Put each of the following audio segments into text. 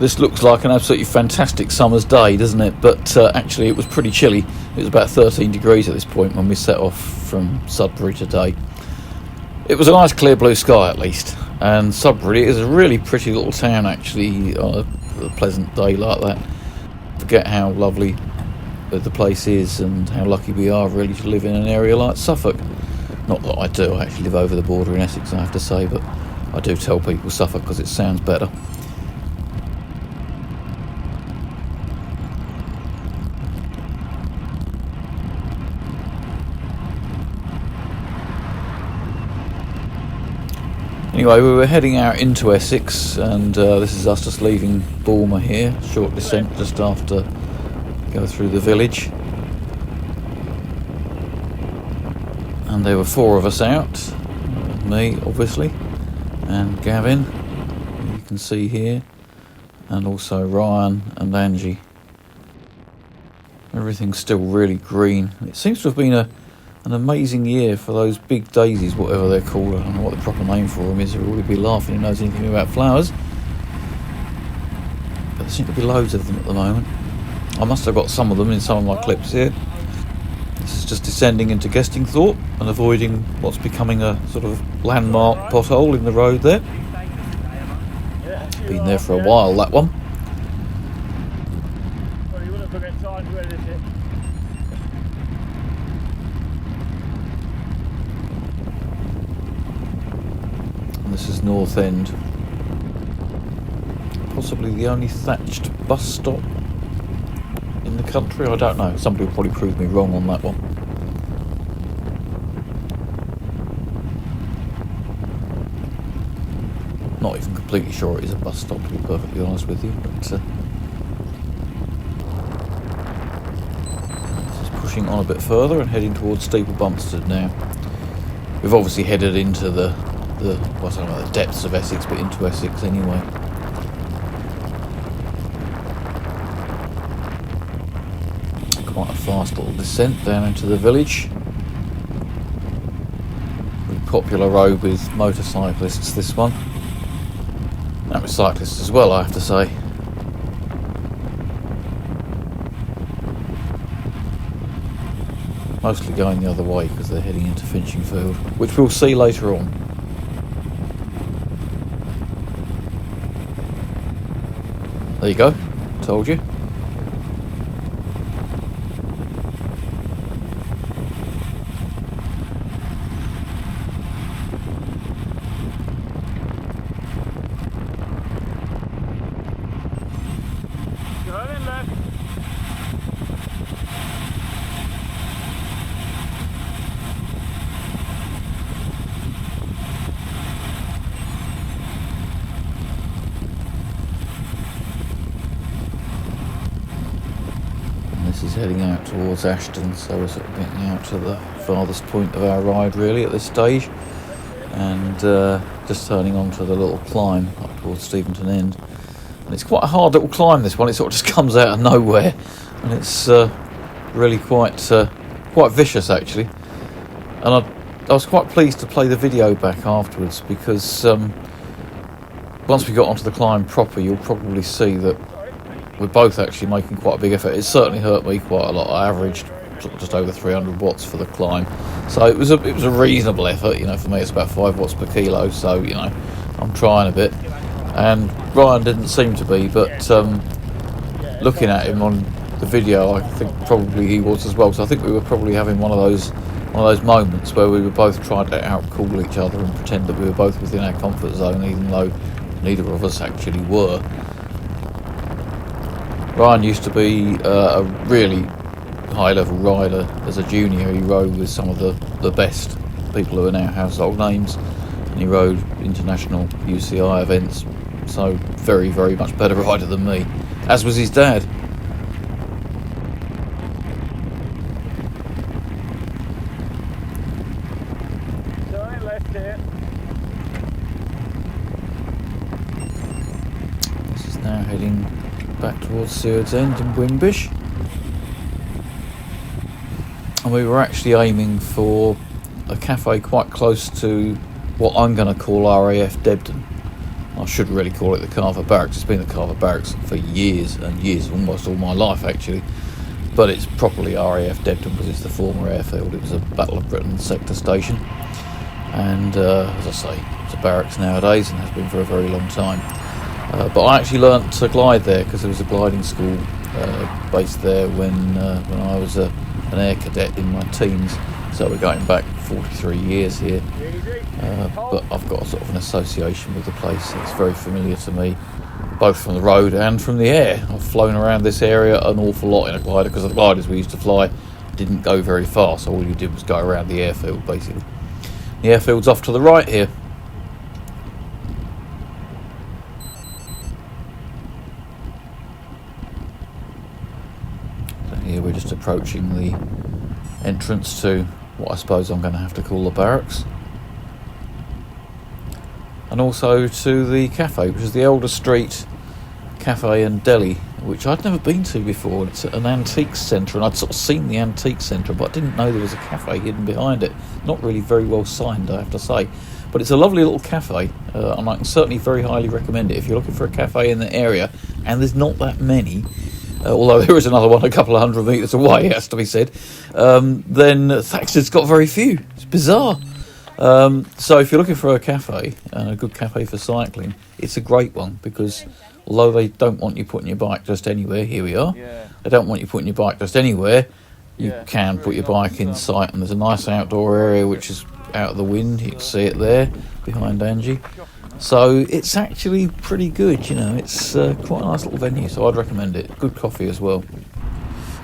This looks like an absolutely fantastic summer's day, doesn't it? But actually it was pretty chilly. It was about 13 degrees at this point when we set off from Sudbury today. It was a nice clear blue sky at least, and Sudbury is a really pretty little town actually on a pleasant day like that. Forget how lovely the place is and how lucky we are really to live in an area like Suffolk. Not that I do, I actually live over the border in Essex, I have to say, but I do tell people Suffolk because it sounds better. Anyway, we were heading out into Essex, and this is us just leaving Bulmer here. Short descent just after go through the village. And there were 4 of us out. Me, obviously, and Gavin, who you can see here, and also Ryan and Angie. Everything's still really green. It seems to have been an amazing year for those big daisies, whatever they're called. I don't know what the proper name for them is. Everybody would be laughing who knows anything about flowers. But there seem to be loads of them at the moment. I must have got some of them in some of my clips here. This is just descending into Gestingthorpe and avoiding what's becoming a sort of landmark pothole in the road there. Been there for a while, that one. This is North End, possibly the only thatched bus stop in the country. I don't know, somebody will probably prove me wrong on that one. Not even completely sure it is a bus stop, to be perfectly honest with you, but this is pushing on a bit further and heading towards Steeple Bumpstead now. We've obviously headed into the depths of Essex, but into Essex anyway. Quite a fast little descent down into the village. Really popular road with motorcyclists, this one. And with cyclists as well, I have to say. Mostly going the other way because they're heading into Finchingfield, which we'll see later on. There you go, told you. This is heading out towards Ashton, so we're sort of getting out to the farthest point of our ride really at this stage, and just turning onto the little climb up towards Steventon End. And it's quite a hard little climb, this one. It sort of just comes out of nowhere, and it's really quite vicious actually. And I was quite pleased to play the video back afterwards because once we got onto the climb proper, you'll probably see that we're both actually making quite a big effort. It certainly hurt me quite a lot. I averaged sort of just over 300 watts for the climb, so it was a reasonable effort. You know, for me it's about 5 watts per kilo, so you know I'm trying a bit. And Ryan didn't seem to be, but looking at him on the video, I think probably he was as well. So I think we were probably having one of those moments where we were both trying to outcool each other and pretend that we were both within our comfort zone, even though neither of us actually were. Ryan used to be a really high-level rider as a junior. He rode with some of the best people who are now household names, and he rode international UCI events, so very, very much better rider than me, as was his dad. This is now heading back towards Seward's End in Wimbish, and we were actually aiming for a cafe quite close to what I'm going to call RAF Debden. I should really call it the Carver Barracks. It's been the Carver Barracks for years and years, almost all my life actually. But it's properly RAF Debden because it's the former airfield. It was a Battle of Britain sector station. And as I say, it's a barracks nowadays and has been for a very long time. But I actually learnt to glide there because there was a gliding school based there when I was an air cadet in my teens. So we're going back 43 years here. But I've got a sort of an association with the place. It's very familiar to me, both from the road and from the air. I've flown around this area an awful lot in a glider because the gliders we used to fly didn't go very far, so all you did was go around the airfield basically. The airfield's off to the right here. So here we're just approaching the entrance to what I suppose I'm going to have to call the barracks. And also to the Café, which is the Elder Street Café and Deli, which I'd never been to before. It's an antiques centre, and I'd sort of seen the antiques centre, but I didn't know there was a cafe hidden behind it. Not really very well signed, I have to say. But it's a lovely little cafe, and I can certainly very highly recommend it. If you're looking for a cafe in the area, and there's not that many, although there is another one a couple of hundred metres away, it has to be said, then Thaxter's got very few. It's bizarre. So if you're looking for a cafe, and a good cafe for cycling, it's a great one, because although they don't want you putting your bike just anywhere, here we are, they don't want you putting your bike just anywhere, you can put your bike in sight, and there's a nice outdoor area which is out of the wind, you can see it there behind Angie. So it's actually pretty good, you know, it's quite a nice little venue, so I'd recommend it. Good coffee as well.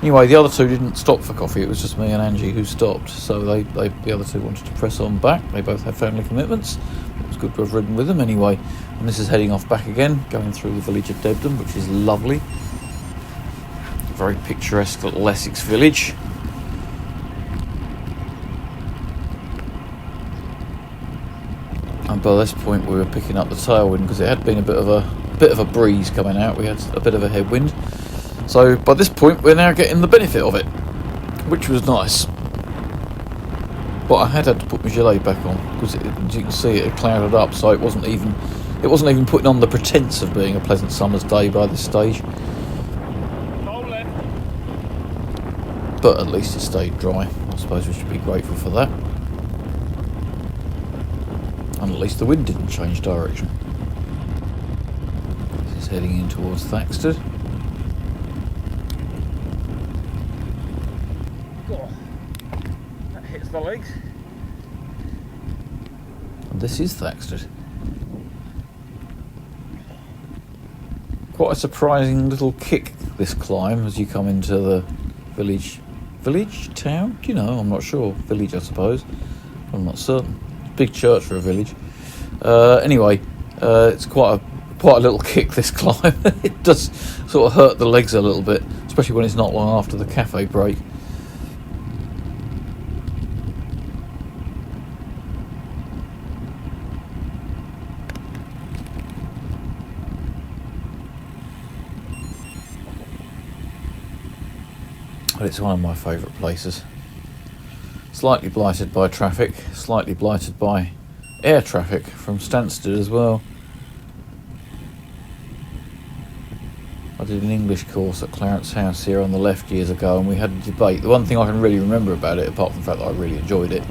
Anyway, the other two didn't stop for coffee, it was just me and Angie who stopped, so the other two wanted to press on back. They both had family commitments. It was good to have ridden with them anyway. And this is heading off back again, going through the village of Debden, which is lovely. Very picturesque little Essex village. And by this point we were picking up the tailwind because it had been a bit of a breeze coming out. We had a bit of a headwind. So by this point we're now getting the benefit of it, which was nice. But I had to put my gilet back on because as you can see it had clouded up, so it wasn't even putting on the pretence of being a pleasant summer's day by this stage. But at least it stayed dry. I suppose we should be grateful for that. And at least the wind didn't change direction. This is heading in towards Thaxted. That hits the legs. And this is Thaxted. Quite a surprising little kick, this climb, as you come into the village, town? Do you know? I'm not sure. Village, I suppose. I'm not certain. Big church for a village. Anyway, it's quite a little kick, this climb. It does sort of hurt the legs a little bit, especially when it's not long after the cafe break. But it's one of my favourite places. Slightly blighted by traffic, slightly blighted by air traffic from Stansted as well. I did an English course at Clarence House here on the left years ago, and we had a debate. The one thing I can really remember about it, apart from the fact that I really enjoyed it,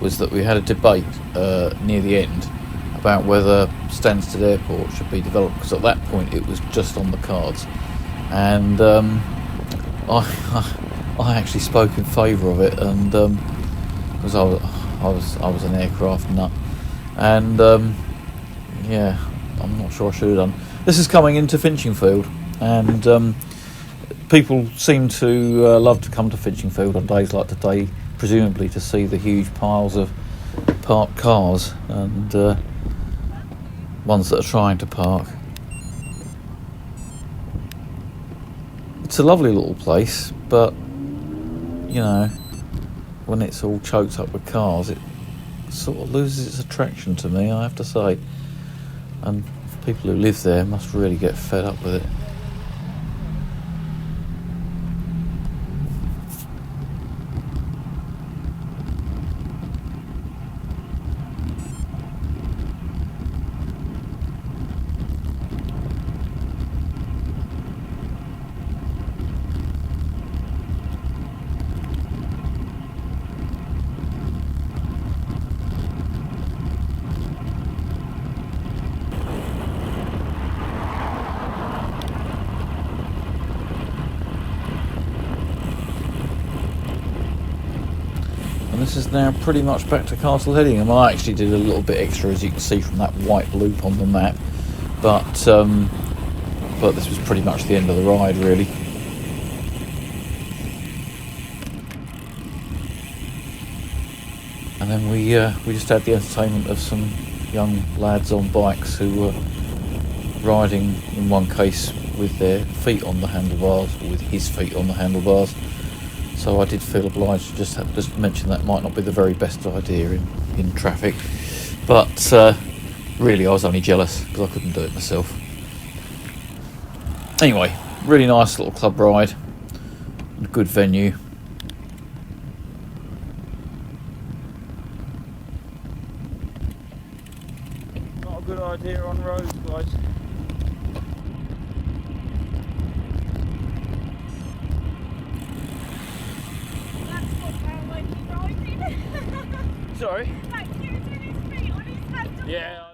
was that we had a debate near the end about whether Stansted Airport should be developed, because at that point it was just on the cards. And I actually spoke in favour of it, and because I was an aircraft nut, and yeah, I'm not sure I should have done. This is coming into Finchingfield, and people seem to love to come to Finchingfield on days like today, presumably to see the huge piles of parked cars and ones that are trying to park. It's a lovely little place, but you know, when it's all choked up with cars, it sort of loses its attraction to me, I have to say. And people who live there must really get fed up with it. this is now pretty much back to Castle Hedingham. I actually did a little bit extra, as you can see from that white loop on the map, but this was pretty much the end of the ride, really. And then we just had the entertainment of some young lads on bikes who were riding, in one case, with their feet on the handlebars, or with his feet on the handlebars. So I did feel obliged to just mention that might not be the very best idea in traffic. But really, I was only jealous because I couldn't do it myself. Anyway, really nice little club ride. Good venue. Not a good idea on roads, guys. Sorry? Like, he was with his feet on his handlebars. Yeah.